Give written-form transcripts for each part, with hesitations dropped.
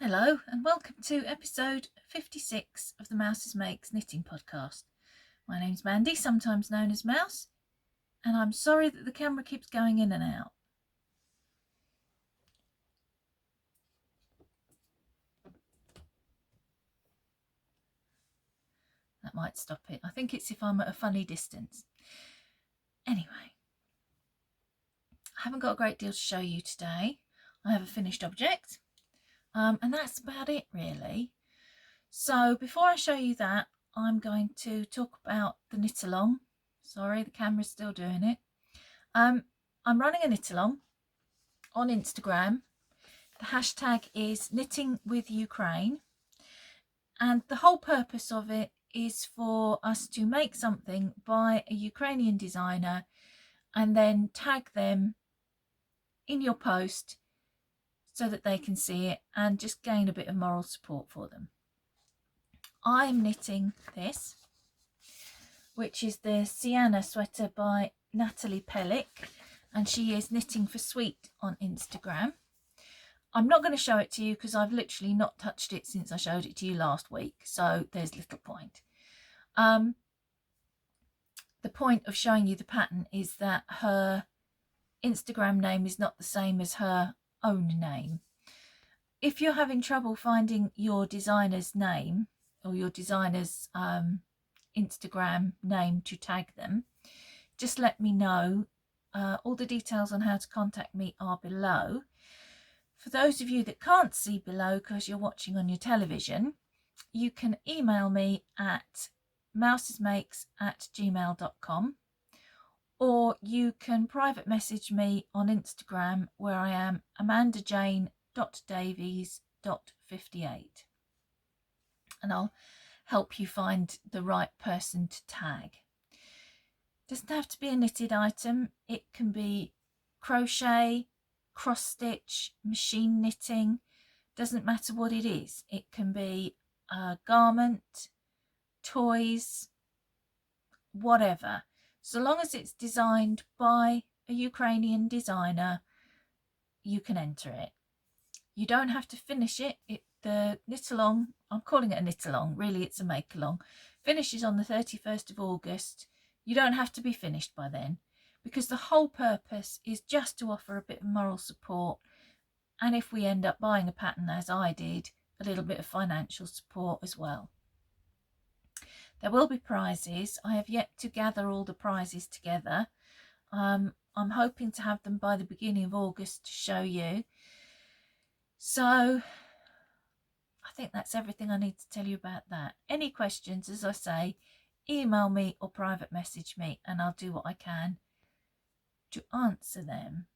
Hello and welcome to episode 56 of the Mouses Makes Knitting podcast. My name's Mandy, sometimes known as Mouse, and I'm sorry that the camera keeps going in and out. That might stop it. I think it's if I'm at a funny distance. Anyway, I haven't got a great deal to show you today. I have a finished object, and that's about it really. So before I show you that, I'm going to talk about the knit along. Sorry, the camera's still doing it. I'm running a knit along on Instagram. The hashtag is Knitting with Ukraine, and the whole purpose of it is for us to make something by a Ukrainian designer and then tag them in your post so that they can see it and just gain a bit of moral support for them. I'm knitting this, which is the Sienna sweater by Natalie Pellick, and she is Knitting for Sweet on Instagram. I'm not going to show it to you because I've literally not touched it since I showed it to you last week, so there's little point. The point of showing you the pattern is that her Instagram name is not the same as her own name. If you're having trouble finding your designer's name or your designer's Instagram name to tag them, just let me know. All the details on how to contact me are below. For those of you that can't see below because you're watching on your television, you can email me at mousesmakes@gmail.com, or you can private message me on Instagram where I am amandajane.davies.58, and I'll help you find the right person to tag. It doesn't have to be a knitted item. It can be crochet, cross stitch, machine knitting, doesn't matter what it is. It can be a garment, toys, whatever. So long as it's designed by a Ukrainian designer, you can enter it. You don't have to finish it. The knit along, I'm calling it a knit along, really it's a make along, finishes on the 31st of August. You don't have to be finished by then, because the whole purpose is just to offer a bit of moral support, and if we end up buying a pattern as I did, a little bit of financial support as well. There will be prizes. I have yet to gather all the prizes together. I'm hoping to have them by the beginning of August to show you. So I think that's everything I need to tell you about that. Any questions, as I say, email me or private message me and I'll do what I can to answer them.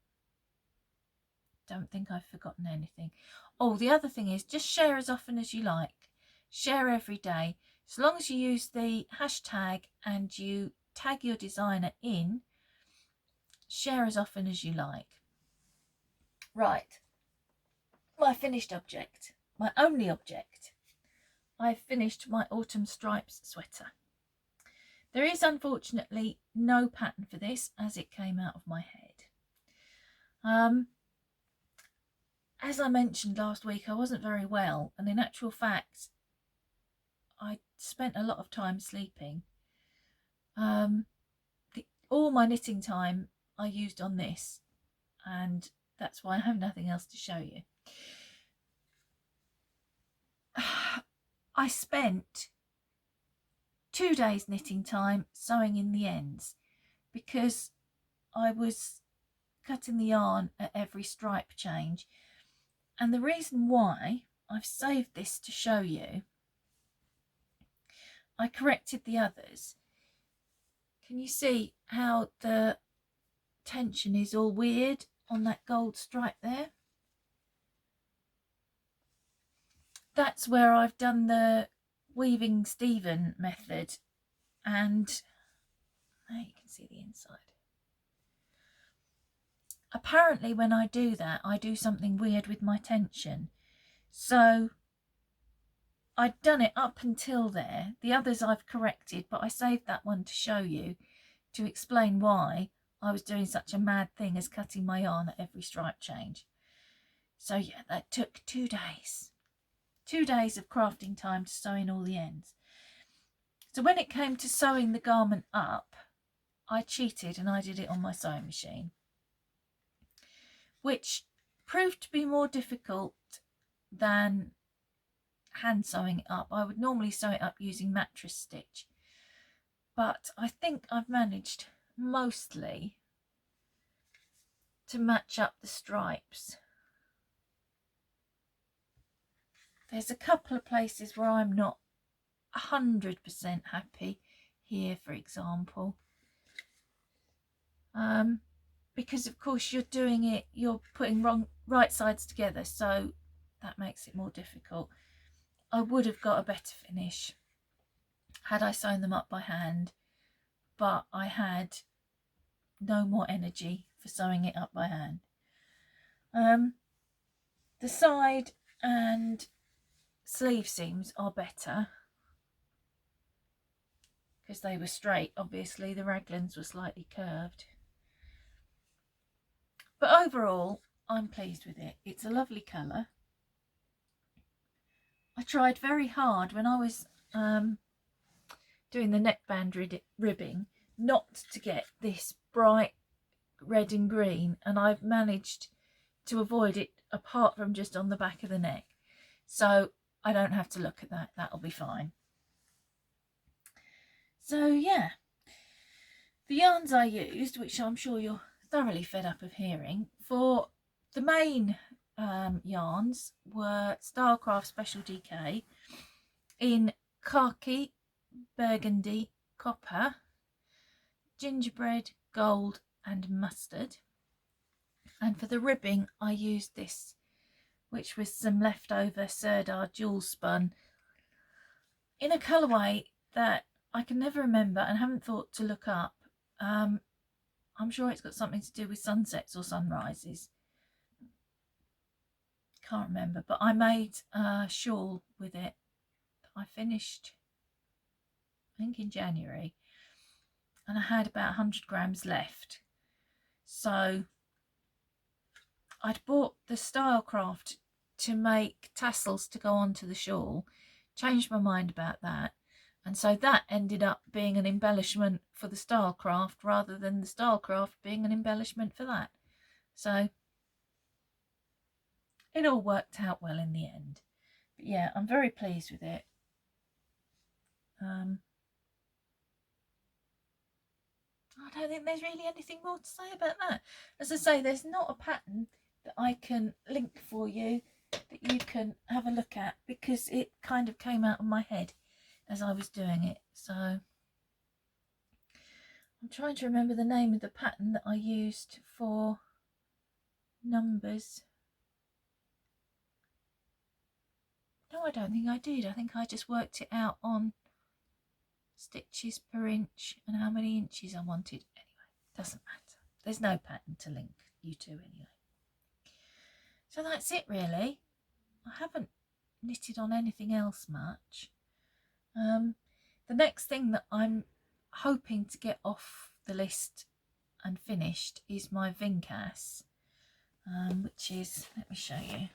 Don't think I've forgotten anything. Oh, the other thing is just share as often as you like. Share every day. As long as you use the hashtag and you tag your designer in, share as often as you like. Right, my finished object, my only object. I've finished my autumn stripes sweater. There is unfortunately no pattern for this as it came out of my head. As I mentioned last week, I wasn't very well, and in actual fact I spent a lot of time sleeping. All my knitting time I used on this, and that's why I have nothing else to show you. I spent 2 days knitting time sewing in the ends because I was cutting the yarn at every stripe change, and the reason why I've saved this to show you, I corrected the others. Can you see how the tension is all weird on that gold stripe there? That's where I've done the weaving Stephen method, and now you can see the inside. Apparently when I do that, I do something weird with my tension. So I'd done it up until there. The others I've corrected, but I saved that one to show you, to explain why I was doing such a mad thing as cutting my yarn at every stripe change. So yeah, that took 2 days. 2 days of crafting time to sew in all the ends. So when it came to sewing the garment up, I cheated and I did it on my sewing machine, which proved to be more difficult than hand sewing it up. I would normally sew it up using mattress stitch, but I think I've managed mostly to match up the stripes. There's a couple of places where I'm not 100% happy here, for example, because of course you're putting right sides together, so that makes it more difficult. I would have got a better finish had I sewn them up by hand, but I had no more energy for sewing it up by hand. The side and sleeve seams are better because they were straight. Obviously the raglans were slightly curved, but overall I'm pleased with it. It's a lovely colour. I tried very hard when I was doing the neckband ribbing not to get this bright red and green, and I've managed to avoid it apart from just on the back of the neck, so I don't have to look at that. That'll be fine. So yeah, the yarns I used, which I'm sure you're thoroughly fed up of hearing, for the main yarns were Stylecraft Special DK in khaki, burgundy, copper, gingerbread, gold and mustard. And for the ribbing I used this, which was some leftover Sirdar jewel spun in a colourway that I can never remember and haven't thought to look up. I'm sure it's got something to do with sunsets or sunrises. Can't remember, but I made a shawl with it that I finished, I think, in January, and I had about 100 grams left. So I'd bought the Stylecraft to make tassels to go onto the shawl, changed my mind about that, and so that ended up being an embellishment for the Stylecraft rather than the Stylecraft being an embellishment for that. So it all worked out well in the end. But yeah, I'm very pleased with it. I don't think there's really anything more to say about that. As I say, there's not a pattern that I can link for you that you can have a look at, because it kind of came out of my head as I was doing it. So I'm trying to remember the name of the pattern that I used for numbers. No, I don't think I did. I think I just worked it out on stitches per inch and how many inches I wanted. Anyway, doesn't matter. There's no pattern to link you to anyway. So that's it really. I haven't knitted on anything else much. The next thing that I'm hoping to get off the list and finished is my Vincas, which is, let me show you.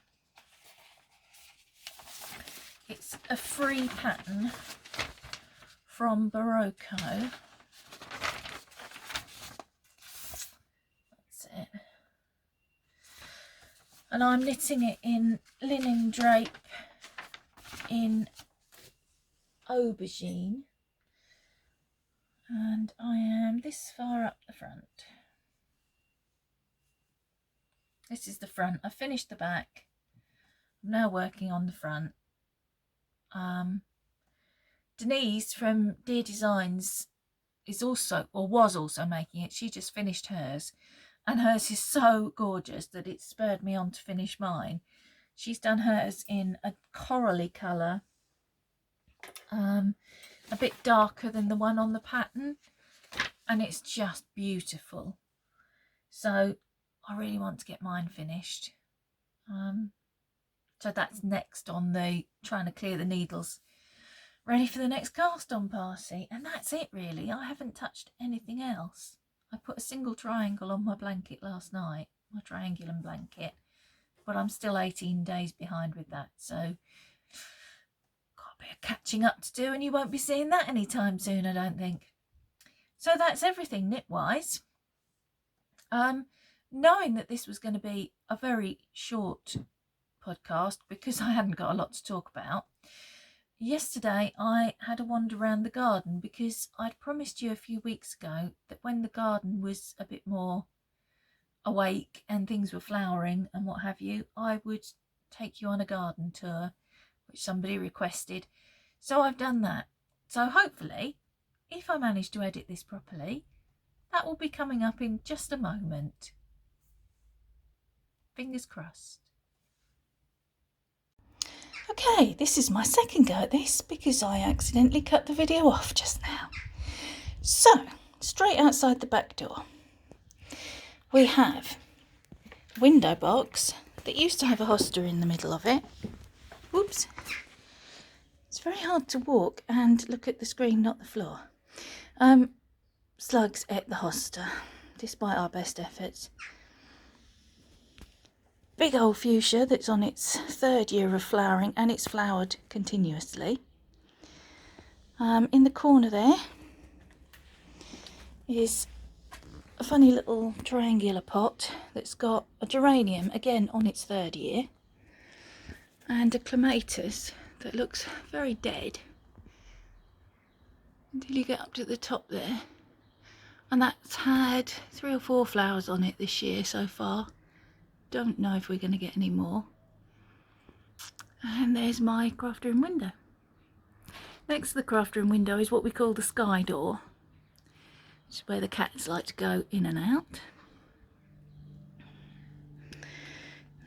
It's a free pattern from Barocco. That's it. And I'm knitting it in linen drape in aubergine, and I am this far up the front. This is the front. I finished the back. I'm now working on the front. Denise from Dear Designs is also, or was also, making it. She just finished hers, and hers is so gorgeous that it spurred me on to finish mine. She's done hers in a corally colour, a bit darker than the one on the pattern, and it's just beautiful. So I really want to get mine finished. So that's next on the trying to clear the needles, ready for the next cast on party. And that's it really. I haven't touched anything else. I put a single triangle on my blanket last night, my triangulum blanket, but I'm still 18 days behind with that. So bit of catching up to do, and you won't be seeing that anytime soon, I don't think. So that's everything knit-wise. Knowing that this was going to be a very short podcast because I hadn't got a lot to talk about, yesterday I had a wander around the garden because I'd promised you a few weeks ago that when the garden was a bit more awake and things were flowering and what have you, I would take you on a garden tour, which somebody requested. So I've done that. So hopefully, if I manage to edit this properly, that will be coming up in just a moment. Fingers crossed. Okay, this is my second go at this because I accidentally cut the video off just now. So, straight outside the back door, we have a window box that used to have a hosta in the middle of it. Whoops. It's very hard to walk and look at the screen, not the floor. Slugs ate the hosta, despite our best efforts. Big old fuchsia that's on its 3rd year of flowering, and it's flowered continuously. In the corner there is a funny little triangular pot that's got a geranium, again on its 3rd year, and a clematis that looks very dead until you get up to the top there. And that's had 3 or 4 flowers on it this year so far. Don't know if we're going to get any more. And there's my craft room window. Next to the craft room window is what we call the sky door, which is where the cats like to go in and out.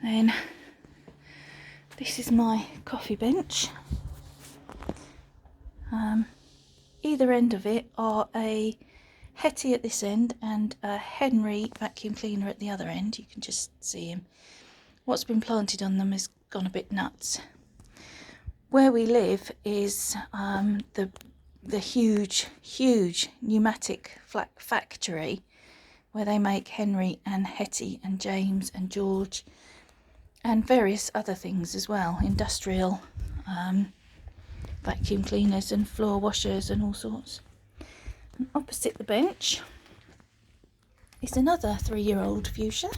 Then this is my coffee bench. Either end of it are a Hetty at this end and a Henry vacuum cleaner at the other end. You can just see him. What's been planted on them has gone a bit nuts. Where we live is the huge pneumatic factory where they make Henry and Hetty and James and George and various other things as well, industrial vacuum cleaners and floor washers and all sorts. And opposite the bench is another 3-year-old fuchsia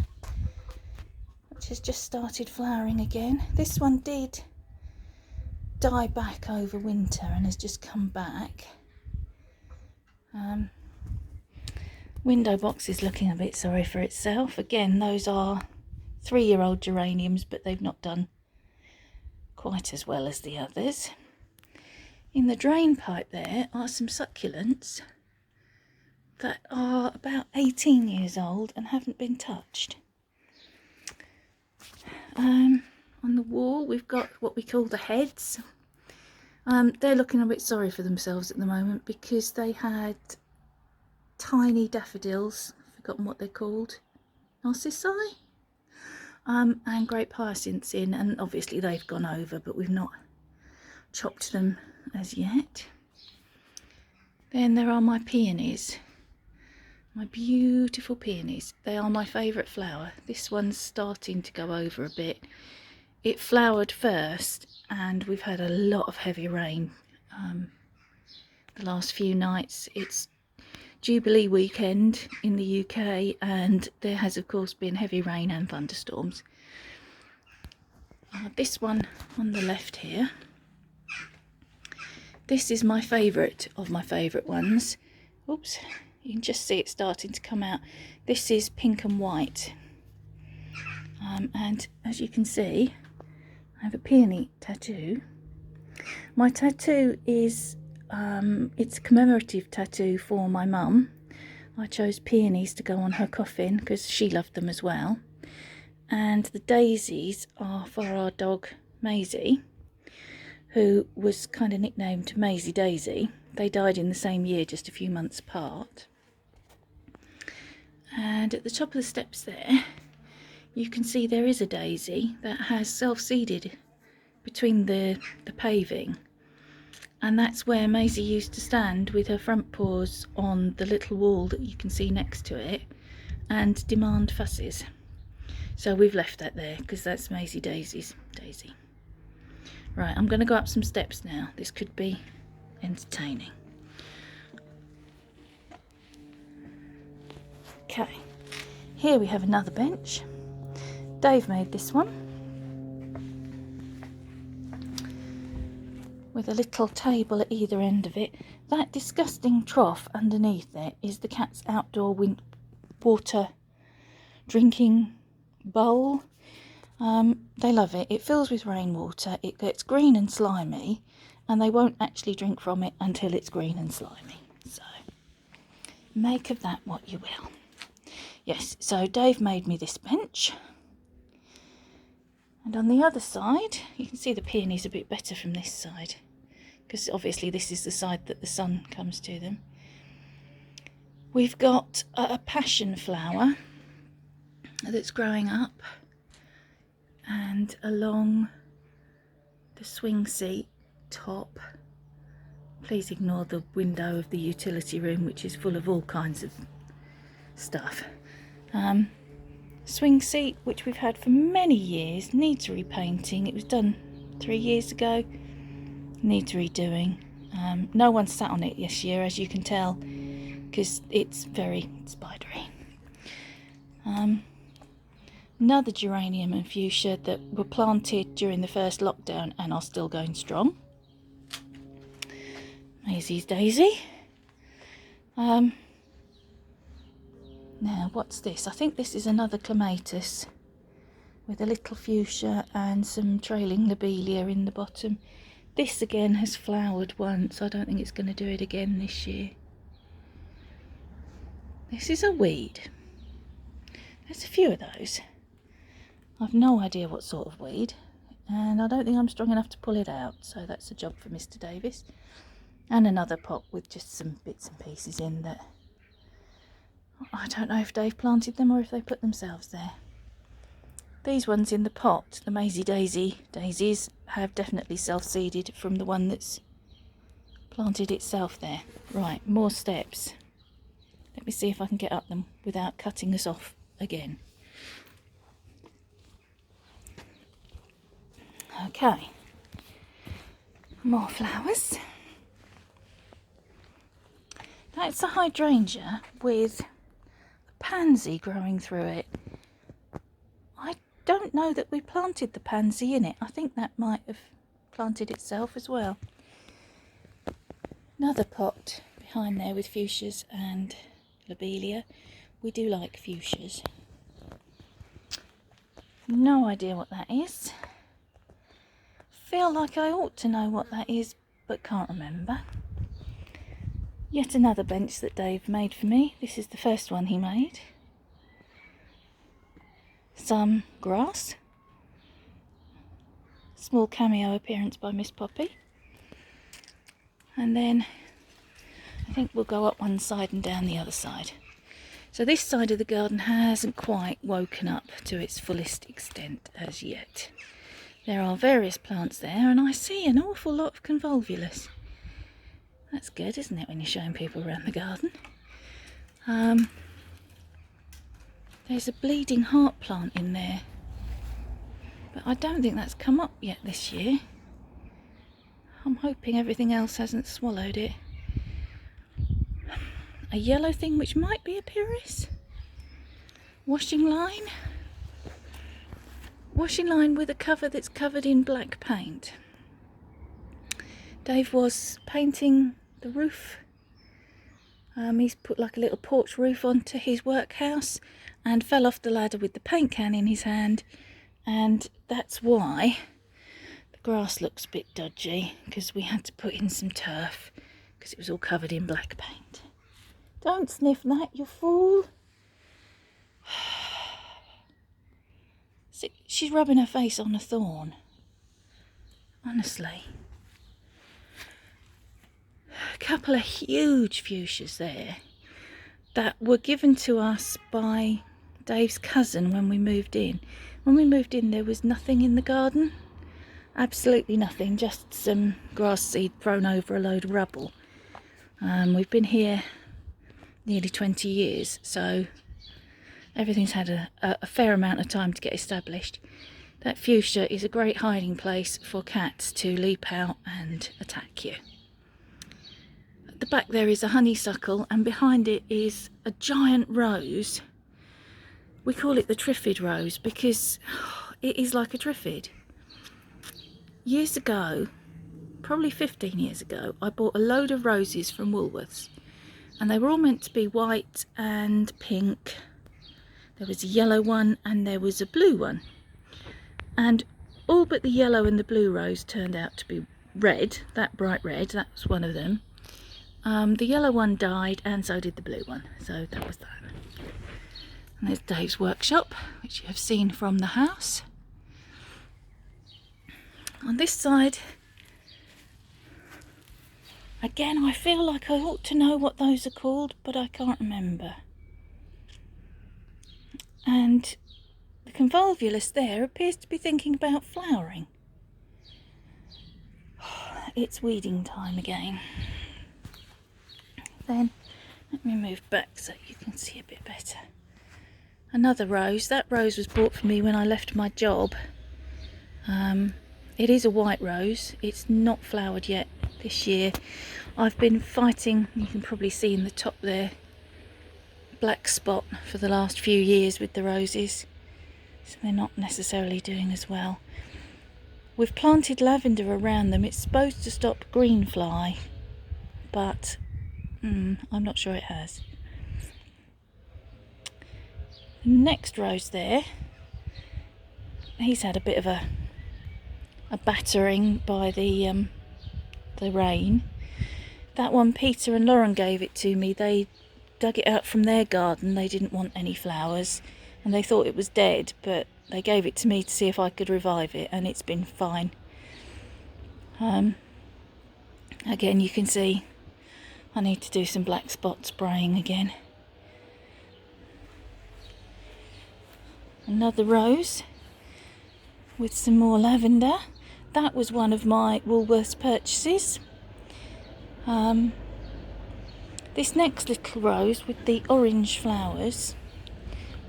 which has just started flowering again. This one did die back over winter and has just come back. Window box is looking a bit sorry for itself. Again, those are 3-year-old geraniums, but they've not done quite as well as the others. In the drain pipe there are some succulents that are about 18 years old and haven't been touched. On the wall we've got what we call the heads. They're looking a bit sorry for themselves at the moment because they had tiny daffodils, I've forgotten what they're called, narcissi, and grape hyacinths in, and obviously they've gone over, but we've not chopped them as yet. Then there are my peonies, my beautiful peonies. They are my favourite flower. This one's starting to go over a bit. It flowered first and we've had a lot of heavy rain the last few nights. It's Jubilee weekend in the UK and there has of course been heavy rain and thunderstorms. This one on the left here, this is my favourite of my favourite ones. Oops, you can just see it starting to come out. This is pink and white, and as you can see I have a peony tattoo. My tattoo is it's a commemorative tattoo for my mum. I chose peonies to go on her coffin because she loved them as well. And the daisies are for our dog Maisie, who was kind of nicknamed Maisie Daisy. They died in the same year, just a few months apart. And at the top of the steps there, you can see there is a daisy that has self-seeded between the paving. And that's where Maisie used to stand with her front paws on the little wall that you can see next to it and demand fusses. So we've left that there because that's Maisie Daisy's daisy. Right, I'm going to go up some steps now. This could be entertaining. Okay, here we have another bench. Dave made this one with a little table at either end of it. That disgusting trough underneath there is the cat's outdoor water drinking bowl. They love it. It fills with rainwater. It gets green and slimy, and they won't actually drink from it until it's green and slimy. So make of that what you will. Yes, so Dave made me this bench. And on the other side, you can see the peonies a bit better from this side, because obviously this is the side that the sun comes to them. We've got a passion flower that's growing up, and along the swing seat top, please ignore the window of the utility room, which is full of all kinds of stuff. Swing seat, which we've had for many years, needs repainting. It was done 3 years ago, needs redoing. No one sat on it this year, as you can tell, because it's very spidery. Another geranium and fuchsia that were planted during the first lockdown and are still going strong. Maisie's daisy. Now, what's this? I think this is another clematis with a little fuchsia and some trailing lobelia in the bottom. This again has flowered once. I don't think it's going to do it again this year. This is a weed. There's a few of those. I've no idea what sort of weed, and I don't think I'm strong enough to pull it out, so that's a job for Mr. Davis. And another pot with just some bits and pieces in that I don't know if Dave planted them or if they put themselves there. These ones in the pot, the Maisie daisies, have definitely self-seeded from the one that's planted itself there. Right, more steps. Let me see if I can get up them without cutting us off again. Okay, more flowers. That's a hydrangea with a pansy growing through it. I don't know that we planted the pansy in it. I think that might have planted itself as well. Another pot behind there with fuchsias and lobelia. We do like fuchsias. No idea what that is. Feel like I ought to know what that is, but can't remember. Yet another bench that Dave made for me. This is the first one he made. Some grass. Small cameo appearance by Miss Poppy. And then I think we'll go up one side and down the other side. So this side of the garden hasn't quite woken up to its fullest extent as yet. There are various plants there, and I see an awful lot of convolvulus. That's good, isn't it, when you're showing people around the garden? There's a bleeding heart plant in there, but I don't think that's come up yet this year. I'm hoping everything else hasn't swallowed it. A yellow thing which might be a pyrrhus. Washing line. Washing line with a cover that's covered in black paint. Dave was painting the roof. He's put like a little porch roof onto his workhouse and fell off the ladder with the paint can in his hand, and that's why the grass looks a bit dodgy, because we had to put in some turf because it was all covered in black paint. Don't sniff that, you fool. See, she's rubbing her face on a thorn. Honestly. A couple of huge fuchsias there that were given to us by Dave's cousin when we moved in. When we moved in, there was nothing in the garden. Absolutely nothing, just some grass seed thrown over a load of rubble. We've been here nearly 20 years, so everything's had a fair amount of time to get established. That fuchsia is a great hiding place for cats to leap out and attack you. At the back there is a honeysuckle, and behind it is a giant rose. We call it the Triffid rose because it is like a Triffid. Years ago, probably 15 years ago, I bought a load of roses from Woolworths, and they were all meant to be white and pink. There was a yellow one and there was a blue one, and all but the yellow and the blue rose turned out to be red, that bright red. That was one of them. The yellow one died, and so did the blue one, so that was that. And there's Dave's workshop, which you have seen from the house. On this side, again, I feel like I ought to know what those are called, but I can't remember. And the convolvulus there appears to be thinking about flowering. It's weeding time again. Then, let me move back so you can see a bit better. Another rose. That rose was bought for me when I left my job. It is a white rose. It's not flowered yet this year. I've been fighting, you can probably see in the top there, black spot for the last few years with the roses, so they're not necessarily doing as well. We've planted lavender around them. It's supposed to stop green fly, but I'm not sure it has. The next rose there, he's had a bit of a battering by the rain. That one, Peter and Lauren gave it to me. They dug it out from their garden. They didn't want any flowers and they thought it was dead, but they gave it to me to see if I could revive it, and it's been fine. Again, you can see I need to do some black spot spraying again. Another rose with some more lavender. That was one of my Woolworths purchases. This next little rose with the orange flowers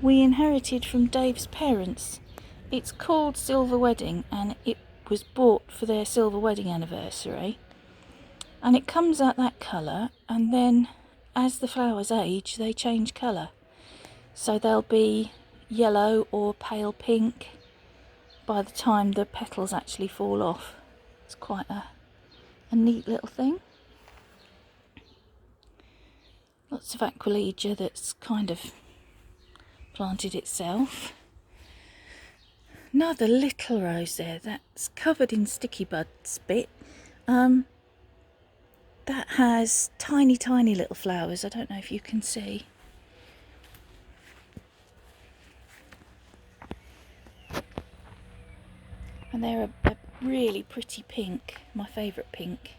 we inherited from Dave's parents. It's called Silver Wedding, and it was bought for their silver wedding anniversary, and it comes out that colour, and then as the flowers age they change colour, so they'll be yellow or pale pink by the time the petals actually fall off. It's quite a neat little thing. Lots of aquilegia that's kind of planted itself. Another little rose there that's covered in sticky buds bit. That has tiny little flowers. I don't know if you can see. And they're a really pretty pink, my favourite pink.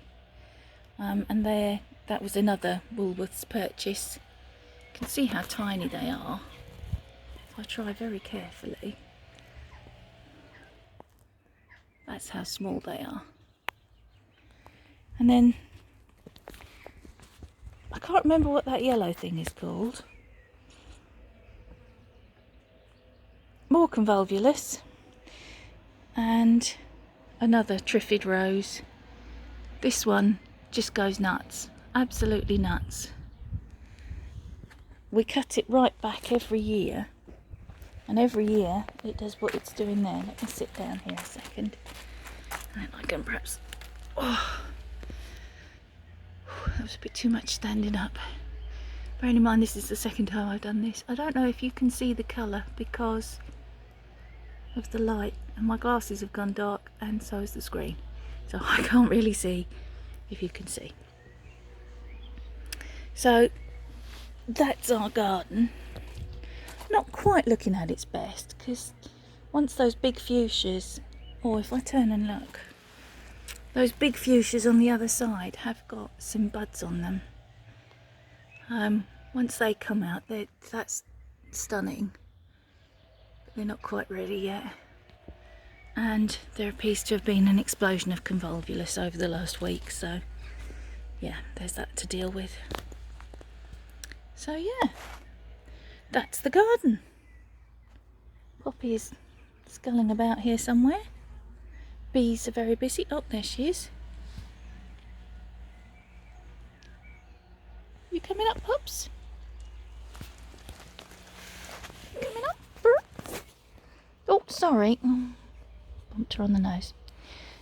And that was another Woolworths purchase. You can see how tiny they are if I try very carefully. That's how small they are. And then I can't remember what that yellow thing is called. More convolvulus. And another Triffid rose. This one just goes nuts, absolutely nuts. We cut it right back every year, and every year it does what it's doing there. Let me sit down here a second, and then I can perhaps... Oh, that was a bit too much standing up. Bearing in mind this is the second time I've done this. I don't know if you can see the colour because of the light, and my glasses have gone dark, and so is the screen, so I can't really see if you can see. So that's our garden. Not quite looking at its best, because once those big fuchsias, or if I turn and look, those big fuchsias on the other side have got some buds on them. Once they come out, that's stunning. They're not quite ready yet, and there appears to have been an explosion of convolvulus over the last week, so yeah, there's that to deal with. So yeah, that's the garden. Poppy is sculling about here somewhere. Bees are very busy. Oh, there she is. You coming up, pups? You coming up? Oh, sorry. Bumped her on the nose.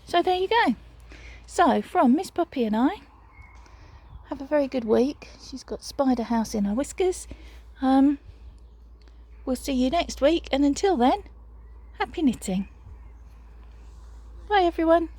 So there you go. So from Miss Poppy and I, have a very good week. She's got Spider House in her whiskers. We'll see you next week, and until then, happy knitting. Bye everyone.